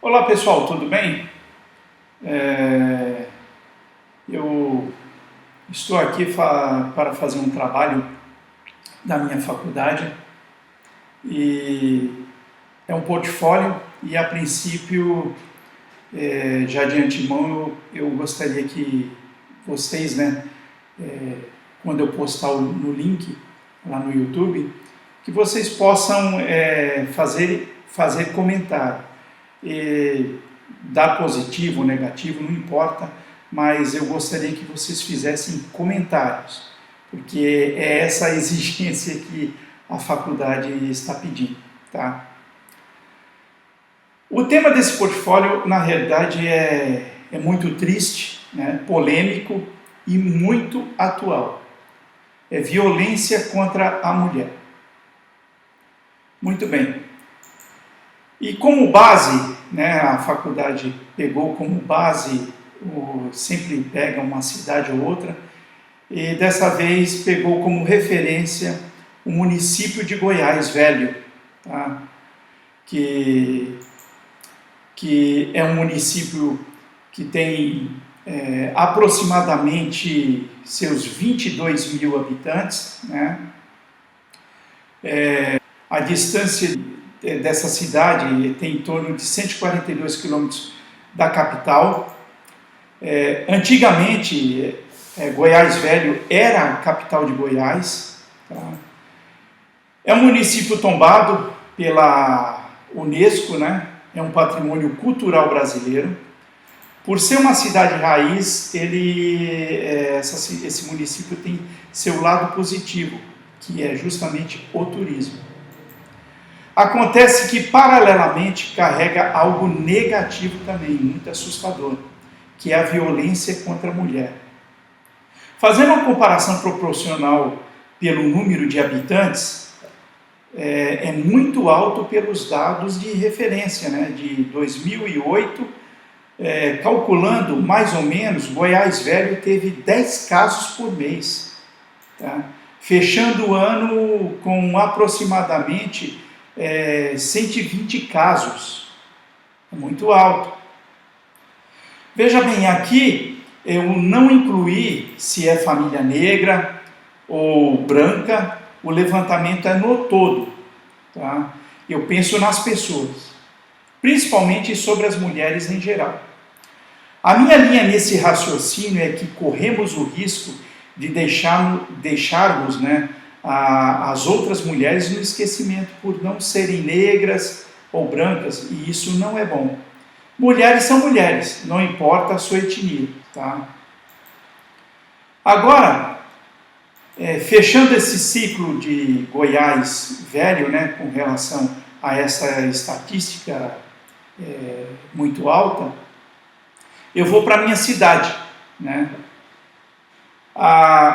Olá pessoal, tudo bem? Eu estou aqui para fazer um trabalho da minha faculdade e é um portfólio e a princípio, já de antemão, eu gostaria que vocês, quando eu postar no link lá no YouTube, que vocês possam fazer comentário. Dar positivo ou negativo, não importa, mas eu gostaria que vocês fizessem comentários, porque é essa a exigência que a faculdade está pedindo, tá? O tema desse portfólio, na realidade, é muito triste, né? Polêmico e muito atual. É violência contra a mulher. Muito bem. E como base, a faculdade pegou como base, sempre pega uma cidade ou outra, e dessa vez pegou como referência o município de Goiás Velho, tá? que é um município que tem aproximadamente seus 22 mil habitantes, né? A distância dessa cidade tem em torno de 142 quilômetros da capital. Antigamente, Goiás Velho era a capital de Goiás. Tá? É um município tombado pela Unesco, né? É um patrimônio cultural brasileiro. Por ser uma cidade raiz, esse município tem seu lado positivo, que é justamente o turismo. Acontece que, paralelamente, carrega algo negativo também, muito assustador, que é a violência contra a mulher. Fazendo uma comparação proporcional pelo número de habitantes, é muito alto pelos dados de referência, né, de 2008, calculando mais ou menos, Goiás Velho teve 10 casos por mês, tá? Fechando o ano com aproximadamente 120 casos, muito alto. Veja bem, aqui eu não incluí se é família negra ou branca, o levantamento é no todo, tá? Eu penso nas pessoas, principalmente sobre as mulheres em geral. A minha linha nesse raciocínio é que corremos o risco de deixarmos, as outras mulheres no esquecimento por não serem negras ou brancas, e isso não é bom. Mulheres são mulheres, não importa a sua etnia, tá? Agora, fechando esse ciclo de Goiás Velho, com relação a essa estatística muito alta, eu vou para a minha cidade,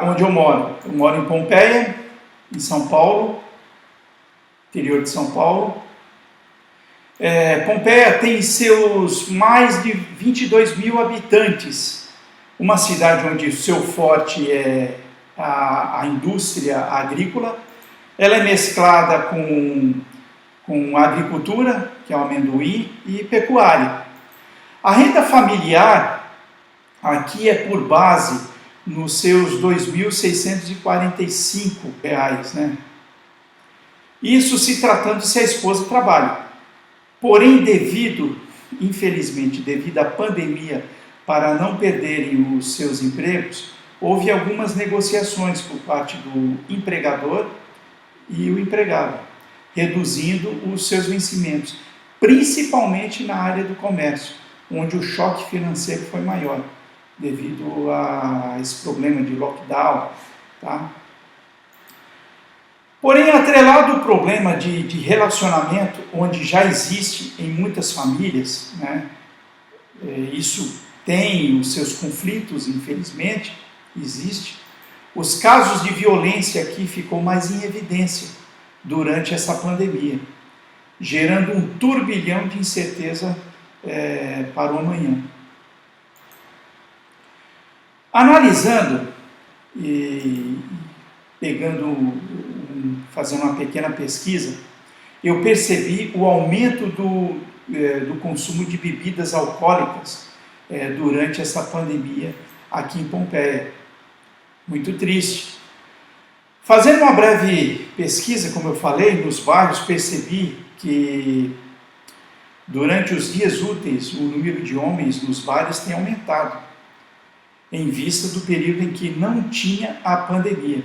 onde eu moro. Eu moro em Pompeia, em São Paulo, interior de São Paulo. Pompeia tem seus mais de 22 mil habitantes, uma cidade onde o seu forte é a indústria agrícola. Ela é mesclada com agricultura, que é o amendoim, e pecuária. A renda familiar aqui é por base nos seus R$ 2.645, Isso se tratando se a esposa trabalha. Porém, infelizmente, devido à pandemia, para não perderem os seus empregos, houve algumas negociações por parte do empregador e o empregado, reduzindo os seus vencimentos, principalmente na área do comércio, onde o choque financeiro foi maior, devido a esse problema de lockdown, tá? Porém, atrelado ao problema de relacionamento, onde já existe em muitas famílias, isso tem os seus conflitos, infelizmente, existe. Os casos de violência aqui ficou mais em evidência durante essa pandemia, gerando um turbilhão de incerteza para o amanhã. Analisando e fazendo uma pequena pesquisa, eu percebi o aumento do consumo de bebidas alcoólicas durante essa pandemia aqui em Pompeia. Muito triste. Fazendo uma breve pesquisa, como eu falei, nos bairros, percebi que durante os dias úteis o número de homens nos bares tem aumentado, em vista do período em que não tinha a pandemia.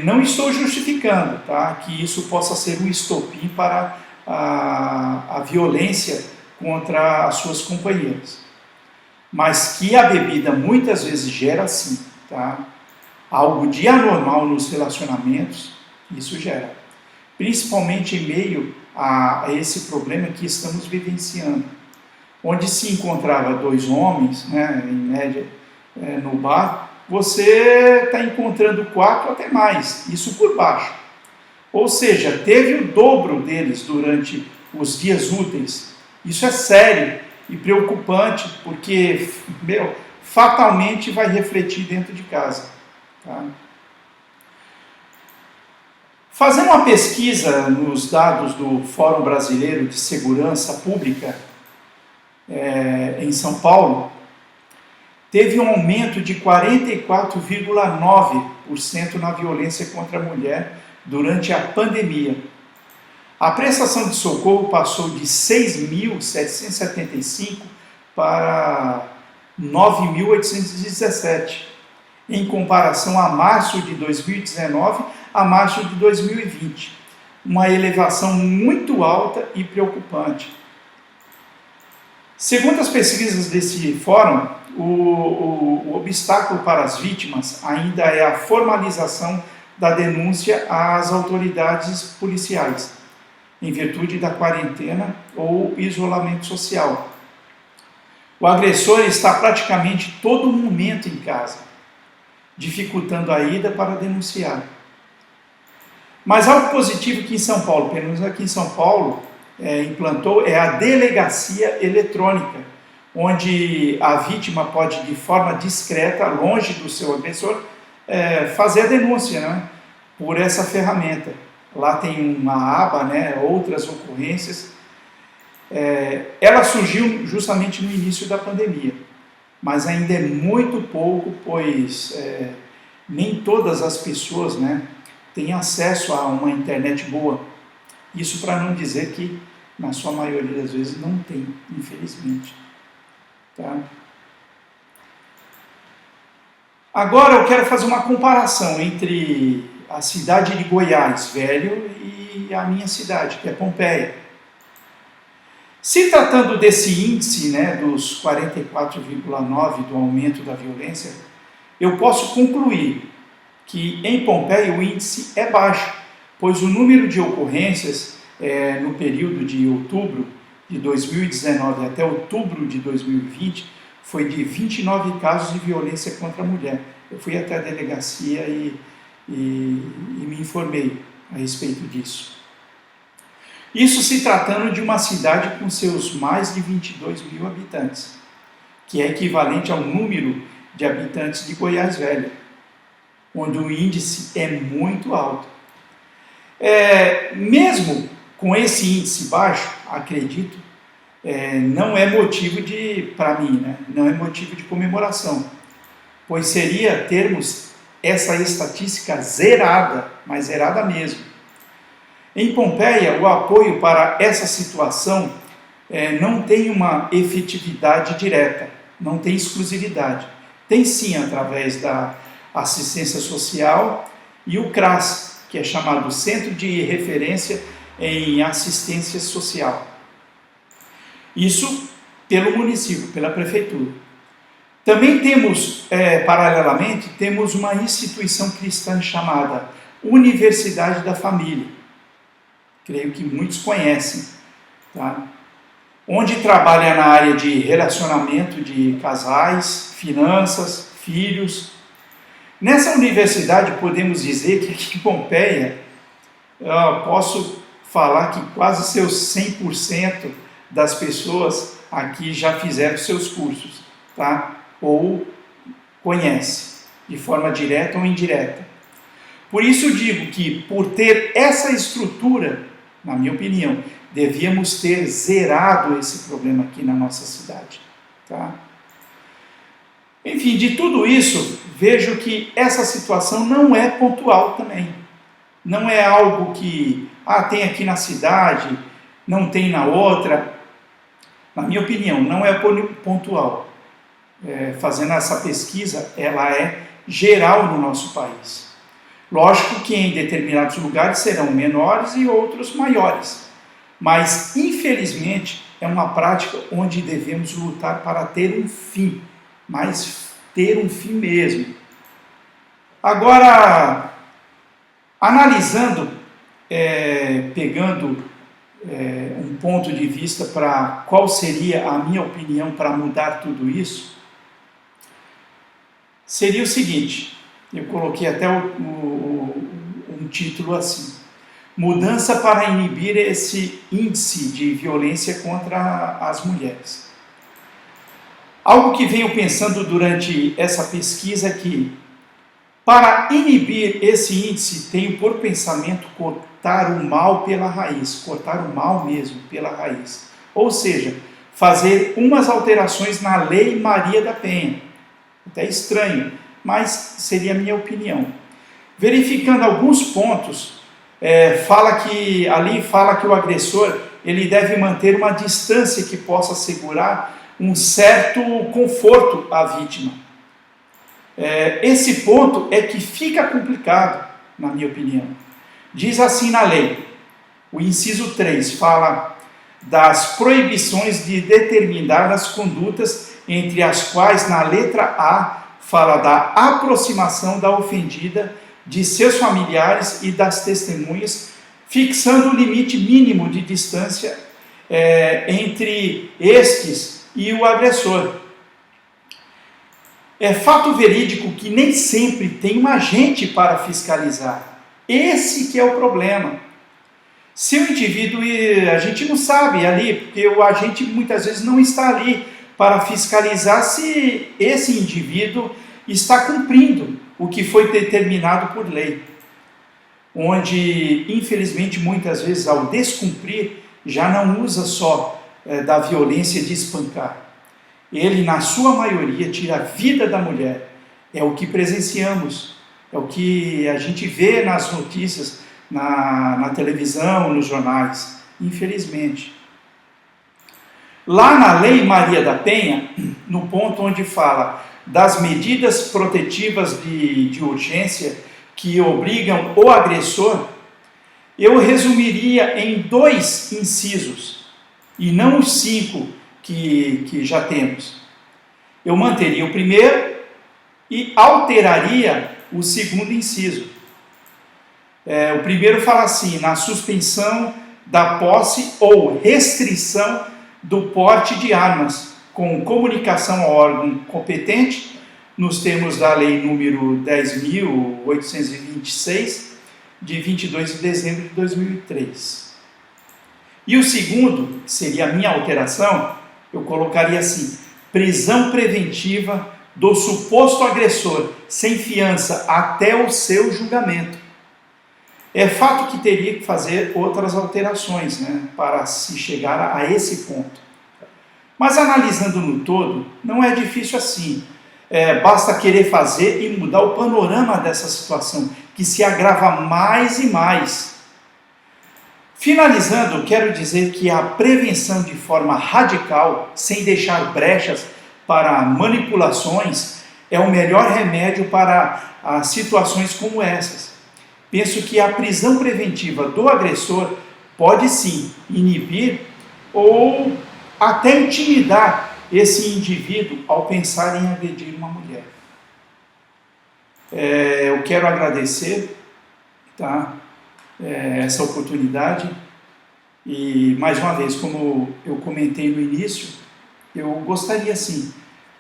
Não estou justificando, tá, que isso possa ser um estopim para a violência contra as suas companheiras, mas que a bebida muitas vezes gera sim, tá, algo de anormal nos relacionamentos, isso gera, principalmente em meio a esse problema que estamos vivenciando, onde se encontrava 2 homens, né, em média, no bar, você está encontrando 4 até mais, isso por baixo. Ou seja, teve o dobro deles durante os dias úteis. Isso é sério e preocupante, porque, fatalmente vai refletir dentro de casa. Tá? Fazendo uma pesquisa nos dados do Fórum Brasileiro de Segurança Pública, em São Paulo, teve um aumento de 44,9% na violência contra a mulher durante a pandemia. A prestação de socorro passou de 6.775 para 9.817, em comparação a março de 2019 a março de 2020. Uma elevação muito alta e preocupante. Segundo as pesquisas desse fórum, o obstáculo para as vítimas ainda é a formalização da denúncia às autoridades policiais, em virtude da quarentena ou isolamento social. O agressor está praticamente todo momento em casa, dificultando a ida para denunciar. Mas algo positivo que em São Paulo, pelo menos aqui em São Paulo, implantou é a delegacia eletrônica, onde a vítima pode, de forma discreta, longe do seu agressor, fazer a denúncia, né, por essa ferramenta. Lá tem uma aba, né, outras ocorrências. Ela surgiu justamente no início da pandemia, mas ainda é muito pouco, pois nem todas as pessoas, né, têm acesso a uma internet boa. Isso para não dizer que, na sua maioria das vezes, não tem, infelizmente. Tá? Agora eu quero fazer uma comparação entre a cidade de Goiás, Velho, e a minha cidade, que é Pompeia. Se tratando desse índice, né, dos 44,9% do aumento da violência, eu posso concluir que em Pompeia o índice é baixo, pois o número de ocorrências no período de outubro de 2019 até outubro de 2020 foi de 29 casos de violência contra a mulher. Eu fui até a delegacia e me informei a respeito disso. Isso se tratando de uma cidade com seus mais de 22 mil habitantes, que é equivalente ao número de habitantes de Goiás Velho, onde o índice é muito alto. Mesmo com esse índice baixo, acredito, não é motivo para mim, né? Não é motivo de comemoração, pois seria termos essa estatística zerada, mas zerada mesmo. Em Pompeia, o apoio para essa situação não tem uma efetividade direta, não tem exclusividade. Tem sim através da assistência social e o CRAS, que é chamado Centro de Referência em Assistência Social. Isso pelo município, pela prefeitura. Também temos, paralelamente, temos uma instituição cristã chamada Universidade da Família. Creio que muitos conhecem, tá? Onde trabalha na área de relacionamento de casais, finanças, filhos. Nessa universidade podemos dizer que aqui em Pompeia, posso falar que quase seus 100% das pessoas aqui já fizeram seus cursos, tá? Ou conhece, de forma direta ou indireta. Por isso digo que, por ter essa estrutura na minha opinião, devíamos ter zerado esse problema aqui na nossa cidade. Tá? Enfim, de tudo isso, vejo que essa situação não é pontual também. Não é algo que, tem aqui na cidade, não tem na outra. Na minha opinião, não é pontual. Fazendo essa pesquisa, ela é geral no nosso país. Lógico que em determinados lugares serão menores e outros maiores. Mas, infelizmente, é uma prática onde devemos lutar para ter um fim. Mas ter um fim mesmo. Agora, analisando, pegando um ponto de vista para qual seria a minha opinião para mudar tudo isso, seria o seguinte, eu coloquei até um título assim: mudança para inibir esse índice de violência contra as mulheres. Algo que venho pensando durante essa pesquisa é que, para inibir esse índice, tenho por pensamento cortar o mal pela raiz, cortar o mal mesmo pela raiz. Ou seja, fazer umas alterações na Lei Maria da Penha. Até estranho, mas seria a minha opinião. Verificando alguns pontos, fala que o agressor ele deve manter uma distância que possa assegurar um certo conforto à vítima. Esse ponto é que fica complicado, na minha opinião. Diz assim na lei, o inciso 3 fala das proibições de determinadas condutas, entre as quais, na letra A, fala da aproximação da ofendida de seus familiares e das testemunhas, fixando o limite mínimo de distância entre estes e o agressor. É fato verídico que nem sempre tem um agente para fiscalizar. Esse que é o problema. Se o indivíduo, a gente não sabe ali, porque o agente muitas vezes não está ali para fiscalizar se esse indivíduo está cumprindo o que foi determinado por lei. Onde, infelizmente, muitas vezes, ao descumprir, já não usa só da violência de espancar. Ele, na sua maioria, tira a vida da mulher. É o que presenciamos, é o que a gente vê nas notícias, na televisão, nos jornais, infelizmente. Lá na Lei Maria da Penha, no ponto onde fala das medidas protetivas de urgência que obrigam o agressor, eu resumiria em 2 incisos, e não os 5 que já temos. Eu manteria o primeiro e alteraria o segundo inciso. O primeiro fala assim: na suspensão da posse ou restrição do porte de armas, com comunicação ao órgão competente, nos termos da Lei número 10.826, de 22 de dezembro de 2003. E o segundo, que seria a minha alteração, eu colocaria assim: prisão preventiva do suposto agressor, sem fiança, até o seu julgamento. É fato que teria que fazer outras alterações, para se chegar a esse ponto. Mas analisando no todo, não é difícil assim. Basta querer fazer e mudar o panorama dessa situação, que se agrava mais e mais. Finalizando, quero dizer que a prevenção de forma radical, sem deixar brechas para manipulações, é o melhor remédio para as situações como essas. Penso que a prisão preventiva do agressor pode sim inibir ou até intimidar esse indivíduo ao pensar em agredir uma mulher. Eu quero agradecer, essa oportunidade e, mais uma vez, como eu comentei no início, eu gostaria sim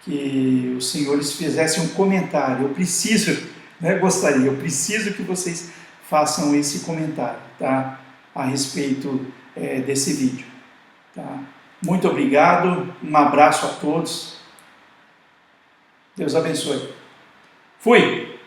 que os senhores fizessem um comentário. Eu preciso que vocês façam esse comentário, a respeito desse vídeo. Muito obrigado, um abraço a todos, Deus abençoe. Fui!